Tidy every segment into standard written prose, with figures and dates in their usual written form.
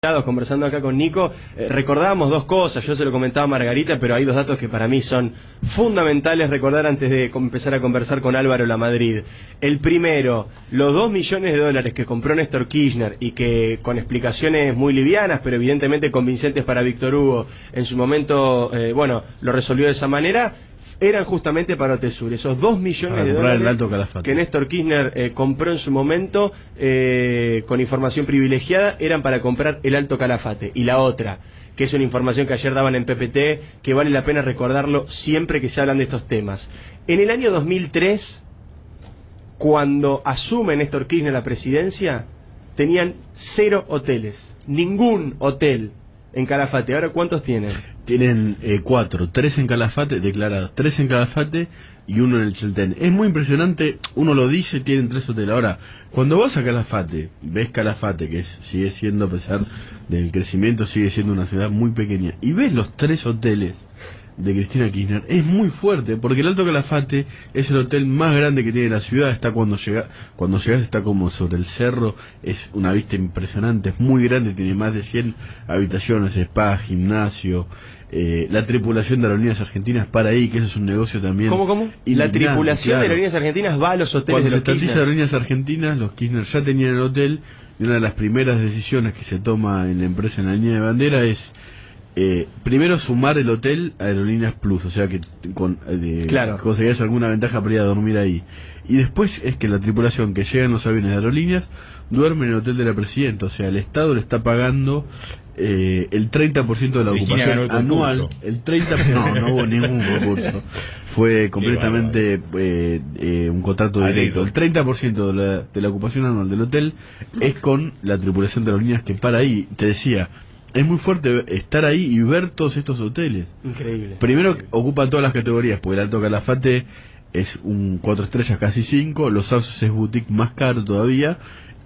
Conversando acá con Nico, recordábamos dos cosas, yo se lo comentaba a Margarita, pero hay dos datos que para mí son fundamentales recordar antes de empezar a conversar con Álvaro Lamadrid. El primero, los 2 millones de dólares que compró Néstor Kirchner y que con explicaciones muy livianas, pero evidentemente convincentes para Víctor Hugo, en su momento, lo resolvió de esa manera, eran justamente para Otesur. Esos 2 millones de dólares que Néstor Kirchner compró en su momento con información privilegiada eran para comprar el Alto Calafate. Y la otra, que es una información que ayer daban en PPT, que vale la pena recordarlo siempre que se hablan de estos temas. En el año 2003, cuando asume Néstor Kirchner la presidencia, tenían 0 hoteles, ningún hotel en Calafate. ¿Ahora cuántos tienen? Tienen 4, 3 en Calafate, declarados, 3 en Calafate y 1 en el Chaltén. Es muy impresionante, uno lo dice, tienen 3 hoteles. Ahora, cuando vas a Calafate, ves Calafate, que sigue siendo, a pesar del crecimiento, sigue siendo una ciudad muy pequeña, y ves los 3 hoteles de Cristina Kirchner, es muy fuerte, porque el Alto Calafate es el hotel más grande que tiene la ciudad. Está cuando llegas está como sobre el cerro, es una vista impresionante, es muy grande, tiene más de 100 habitaciones, spa, gimnasio. La tripulación de Aerolíneas Argentinas para ahí, que eso es un negocio también. ¿Cómo? Y la tripulación de Aerolíneas Argentinas va a los hoteles de los Kirchner. Cuando se estatiza Aerolíneas Argentinas, los Kirchner ya tenían el hotel, y una de las primeras decisiones que se toma en la empresa en la línea de bandera es primero sumar el hotel a Aerolíneas Plus, o sea que conseguías alguna ventaja para ir a dormir ahí. Y después es que la tripulación que llega en los aviones de Aerolíneas duerme en el hotel de la presidenta, o sea, el Estado le está pagando el 30% de la ocupación anual. El 30%, no hubo ningún concurso. Fue completamente un contrato directo. El 30% de la ocupación anual del hotel es con la tripulación de Aerolíneas que para ahí. Te decía, es muy fuerte estar ahí y ver todos estos hoteles. Increíble. Primero ocupan todas las categorías, porque el Alto Calafate es un 4 estrellas, casi 5, Los Sauces es boutique más caro todavía,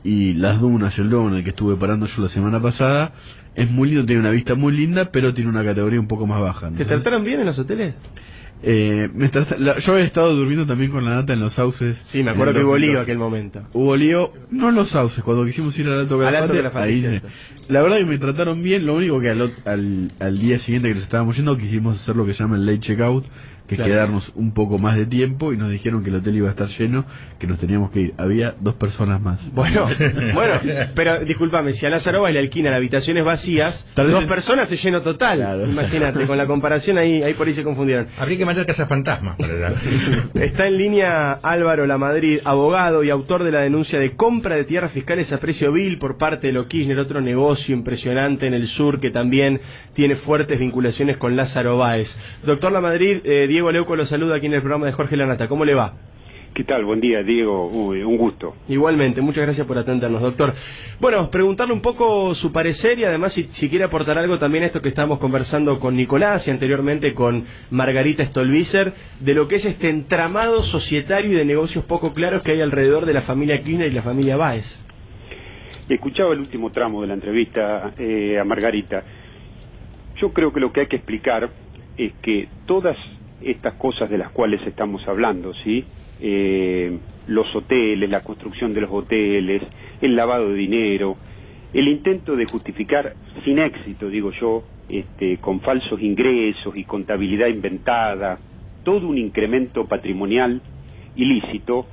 y Las Dunas, el lugar en el que estuve parando yo la semana pasada, es muy lindo, tiene una vista muy linda, pero tiene una categoría un poco más baja. Entonces, ¿te trataron bien en los hoteles? Yo había estado durmiendo también con la nata en Los Sauces. Sí, me acuerdo que hubo lío aquel momento. Hubo lío, no en Los Sauces, cuando quisimos ir al Alto Calafate, ahí la verdad que me trataron bien. Lo único que al día siguiente que nos estábamos yendo quisimos hacer lo que se llama el late checkout, que es quedarnos un poco más de tiempo, y nos dijeron que el hotel iba a estar lleno, que nos teníamos que ir. Había 2 personas más. Bueno, pero discúlpame, si a Lázaro le alquilan habitaciones vacías, 2 personas se lleno total. Claro. Imagínate, con la comparación ahí por ahí se confundieron. Habría que mandar cazafantasmas para allá. Está en línea Álvaro Lamadrid, abogado y autor de la denuncia de compra de tierras fiscales a precio vil por parte de los Kirchner, otro negocio impresionante en el sur que también tiene fuertes vinculaciones con Lázaro Báez. Doctor Lamadrid, Diego Leuco lo saluda aquí en el programa de Jorge Lanata. ¿Cómo le va? ¿Qué tal? Buen día, Diego. Un gusto. Igualmente, muchas gracias por atendernos, doctor. Bueno, preguntarle un poco su parecer y además si quiere aportar algo también a esto que estábamos conversando con Nicolás y anteriormente con Margarita Stolbizer, de lo que es este entramado societario y de negocios poco claros que hay alrededor de la familia Kirchner y la familia Báez. Escuchaba el último tramo de la entrevista a Margarita. Yo creo que lo que hay que explicar es que todas estas cosas de las cuales estamos hablando, ¿sí? Los hoteles, la construcción de los hoteles, el lavado de dinero, el intento de justificar sin éxito, digo yo, con falsos ingresos y contabilidad inventada, todo un incremento patrimonial ilícito,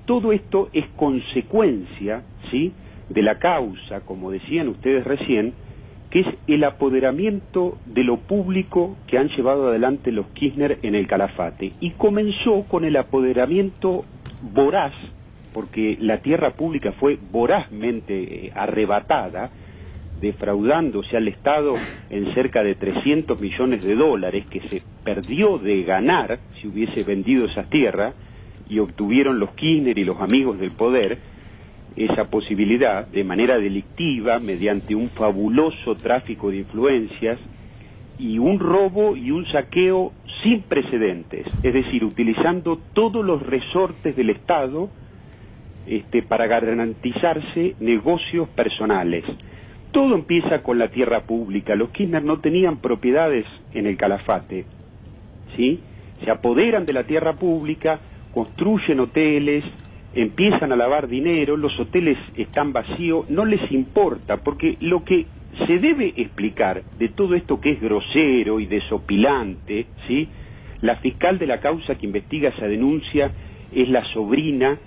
todo esto es consecuencia, ¿sí?, de la causa, como decían ustedes recién, que es el apoderamiento de lo público que han llevado adelante los Kirchner en el Calafate. Y comenzó con el apoderamiento voraz, porque la tierra pública fue vorazmente arrebatada, defraudándose al Estado en cerca de 300 millones de dólares que se perdió de ganar si hubiese vendido esas tierras, y obtuvieron los Kirchner y los amigos del poder esa posibilidad de manera delictiva mediante un fabuloso tráfico de influencias y un robo y un saqueo sin precedentes, es decir, utilizando todos los resortes del Estado para garantizarse negocios personales. Todo empieza con la tierra pública. Los Kirchner no tenían propiedades en el Calafate, ¿sí? Se apoderan de la tierra pública, construyen hoteles, empiezan a lavar dinero, los hoteles están vacíos, no les importa, porque lo que se debe explicar de todo esto que es grosero y desopilante, ¿sí? La fiscal de la causa que investiga esa denuncia es la sobrina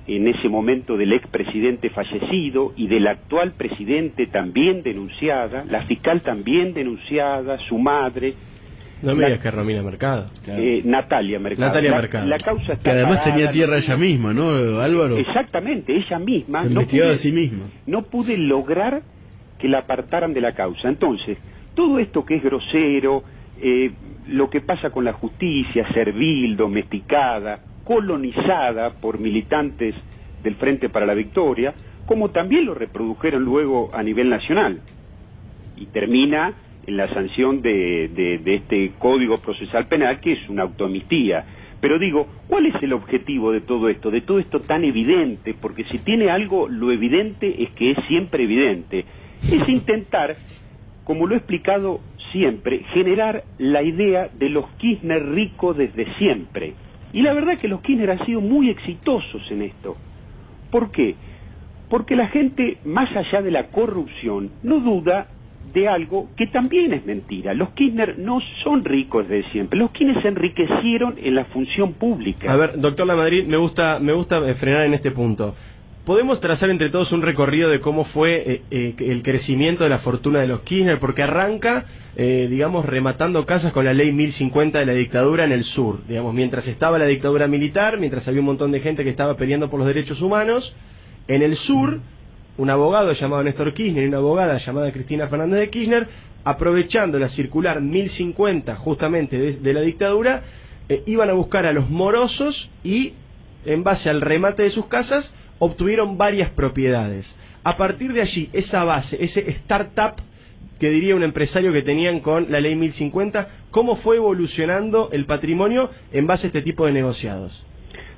en ese momento del expresidente fallecido y del actual presidente también denunciada, la fiscal también denunciada, su madre. No me digas que es Romina Mercado. Natalia Mercado. Natalia Mercado. La causa está Que además parada, tenía tierra ella misma, ¿no, Álvaro? Exactamente, ella misma. Se investigaba a sí misma. No pude lograr que la apartaran de la causa. Entonces, todo esto que es grosero, lo que pasa con la justicia servil, domesticada, colonizada por militantes del Frente para la Victoria, como también lo reprodujeron luego a nivel nacional. Y termina en la sanción de este Código Procesal Penal, que es una autoamnistía. Pero digo, ¿cuál es el objetivo de todo esto tan evidente? Porque si tiene algo, lo evidente es que es siempre evidente. Es intentar, como lo he explicado siempre, generar la idea de los Kirchner ricos desde siempre. Y la verdad que los Kirchner han sido muy exitosos en esto. ¿Por qué? Porque la gente, más allá de la corrupción, no duda de algo que también es mentira. Los Kirchner no son ricos desde siempre. Los Kirchner se enriquecieron en la función pública. A ver, doctor Lamadrid, me gusta frenar en este punto. ¿Podemos trazar entre todos un recorrido de cómo fue el crecimiento de la fortuna de los Kirchner? Porque arranca, digamos, rematando casas con la ley 1050 de la dictadura en el sur. Digamos, mientras estaba la dictadura militar, mientras había un montón de gente que estaba peleando por los derechos humanos, en el sur, un abogado llamado Néstor Kirchner y una abogada llamada Cristina Fernández de Kirchner, aprovechando la circular 1050 justamente de la dictadura, iban a buscar a los morosos y, en base al remate de sus casas, obtuvieron varias propiedades. A partir de allí, esa base, ese startup que diría un empresario que tenían con la ley 1050, ¿cómo fue evolucionando el patrimonio en base a este tipo de negociados?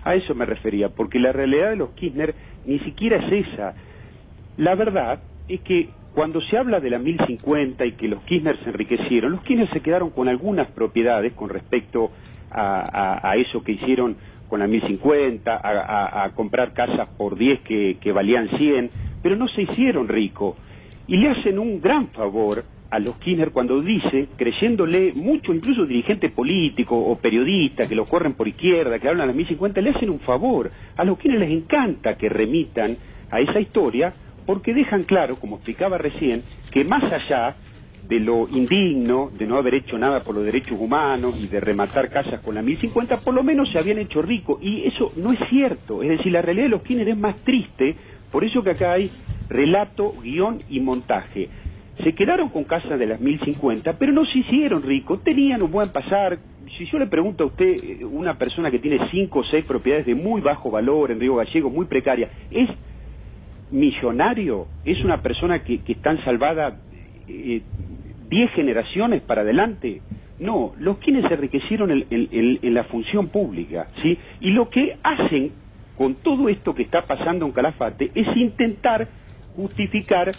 A eso me refería, porque la realidad de los Kirchner ni siquiera es esa. La verdad es que cuando se habla de la 1050 y que los Kirchner se enriquecieron, los Kirchner se quedaron con algunas propiedades con respecto a eso que hicieron con la 1050, a comprar casas por 10 que valían 100, pero no se hicieron ricos. Y le hacen un gran favor a los Kirchner cuando dicen, creyéndole mucho, incluso dirigentes políticos o periodistas que lo corren por izquierda, que hablan a la 1050, le hacen un favor. A los Kirchner les encanta que remitan a esa historia, porque dejan claro, como explicaba recién, que más allá de lo indigno, de no haber hecho nada por los derechos humanos y de rematar casas con la 1050, por lo menos se habían hecho ricos, y eso no es cierto. Es decir, la realidad de los Kirchner es más triste, por eso que acá hay relato, guión y montaje. Se quedaron con casas de las 1050, pero no se hicieron ricos, tenían un buen pasar. Si yo le pregunto a usted, una persona que tiene 5 o 6 propiedades de muy bajo valor en Río Gallegos, muy precaria, ¿es millonario? ¿Es una persona que están salvadas 10 generaciones para adelante? No, los quienes se enriquecieron en la función pública, ¿sí? Y lo que hacen con todo esto que está pasando en Calafate es intentar justificar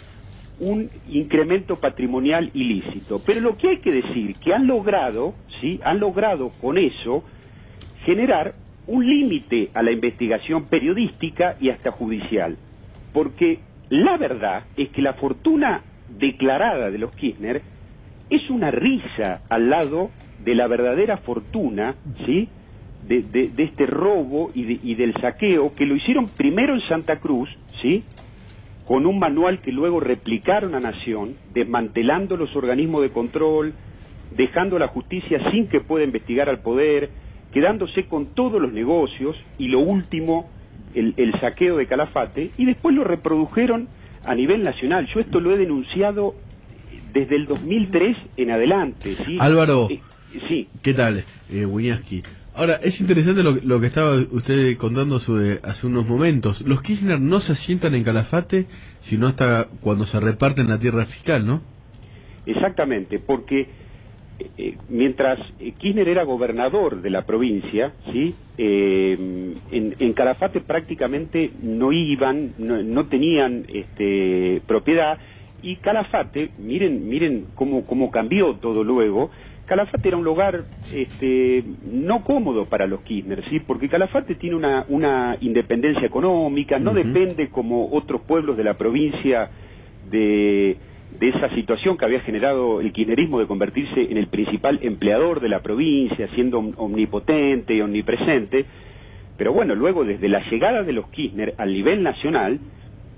un incremento patrimonial ilícito. Pero lo que hay que decir, que han logrado, ¿sí? Han logrado con eso generar un límite a la investigación periodística y hasta judicial. Porque la verdad es que la fortuna declarada de los Kirchner es una risa al lado de la verdadera fortuna, ¿sí? de este robo y del saqueo, que lo hicieron primero en Santa Cruz, ¿sí? Con un manual que luego replicaron a Nación, desmantelando los organismos de control, dejando a la justicia sin que pueda investigar al poder, quedándose con todos los negocios, y lo último, el saqueo de Calafate, y después lo reprodujeron a nivel nacional. Yo esto lo he denunciado desde el 2003 en adelante, ¿sí? Álvaro, sí. ¿Qué tal? Wiñaski. Ahora, es interesante lo que estaba usted contando hace unos momentos. Los Kirchner no se asientan en Calafate, sino hasta cuando se reparten la tierra fiscal, ¿no? Exactamente, porque mientras Kirchner era gobernador de la provincia, ¿sí? En Calafate prácticamente no iban, no tenían propiedad, y Calafate, miren cómo cambió todo luego. Calafate era un lugar no cómodo para los Kirchner, ¿sí? Porque Calafate tiene una independencia económica, no depende como otros pueblos de la provincia de esa situación que había generado el kirchnerismo de convertirse en el principal empleador de la provincia, siendo omnipotente y omnipresente. Pero bueno, luego desde la llegada de los Kirchner al nivel nacional,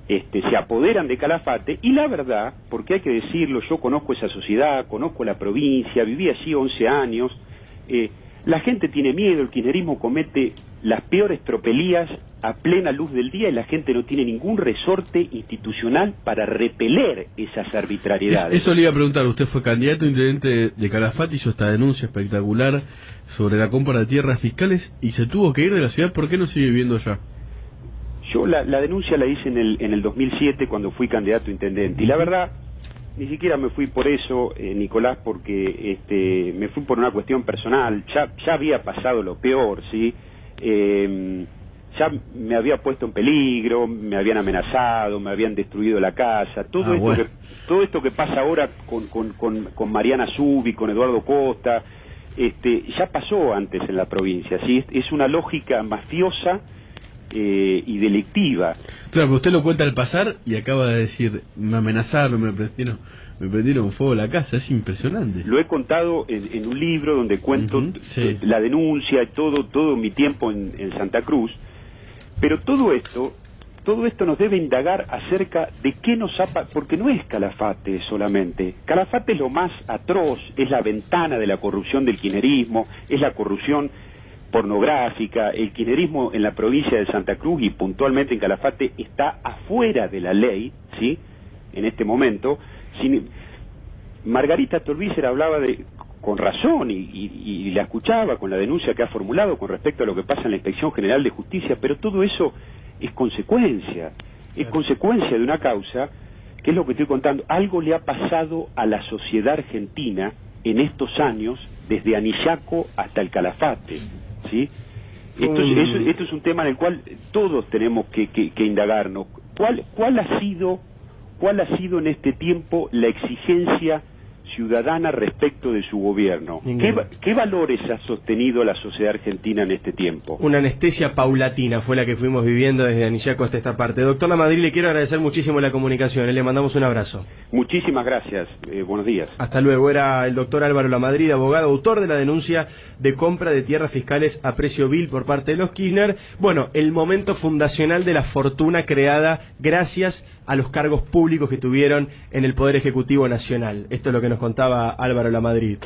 se apoderan de Calafate, y la verdad, porque hay que decirlo, yo conozco esa sociedad, conozco la provincia, viví allí 11 años, la gente tiene miedo, el kirchnerismo comete las peores tropelías a plena luz del día y la gente no tiene ningún resorte institucional para repeler esas arbitrariedades. Eso le iba a preguntar, usted fue candidato a intendente de Calafate, hizo esta denuncia espectacular sobre la compra de tierras fiscales y se tuvo que ir de la ciudad. ¿Por qué no sigue viviendo allá? Yo la denuncia la hice en el 2007 cuando fui candidato a intendente, y la verdad, ni siquiera me fui por eso, Nicolás, porque me fui por una cuestión personal. Ya había pasado lo peor, ¿sí? Ya me había puesto en peligro, me habían amenazado, me habían destruido la casa, todo esto que pasa ahora con Mariana Zubi, con Eduardo Costa, ya pasó antes en la provincia, ¿sí? Es una lógica mafiosa y delictiva. Claro, pero usted lo cuenta al pasar y acaba de decir, me amenazaron, me prendieron fuego la casa. Es impresionante. Lo he contado en un libro donde cuento la denuncia y todo mi tiempo en Santa Cruz, pero todo esto nos debe indagar acerca de qué nos ha pasado, porque no es Calafate solamente. Calafate es lo más atroz, es la ventana de la corrupción del kirchnerismo, es la corrupción pornográfica. El kirchnerismo en la provincia de Santa Cruz y puntualmente en Calafate está afuera de la ley, ¿sí? En este momento. Margarita Stolbizer hablaba con razón y la escuchaba con la denuncia que ha formulado con respecto a lo que pasa en la Inspección General de Justicia, pero todo eso es consecuencia de una causa, que es lo que estoy contando. Algo le ha pasado a la sociedad argentina en estos años, desde Anillaco hasta el Calafate, ¿sí? Esto es un tema en el cual todos tenemos que indagarnos. ¿Cuál ha sido en este tiempo la exigencia ciudadana respecto de su gobierno? ¿Qué valores ha sostenido la sociedad argentina en este tiempo? Una anestesia paulatina fue la que fuimos viviendo desde Anillaco hasta esta parte. Doctor Lamadrid, le quiero agradecer muchísimo la comunicación, le mandamos un abrazo. Muchísimas gracias, buenos días. Hasta luego. Era el doctor Álvaro Lamadrid, abogado, autor de la denuncia de compra de tierras fiscales a precio vil por parte de los Kirchner. Bueno, el momento fundacional de la fortuna creada gracias a los cargos públicos que tuvieron en el Poder Ejecutivo Nacional. Esto es lo que nos contaba Álvaro Lamadrid.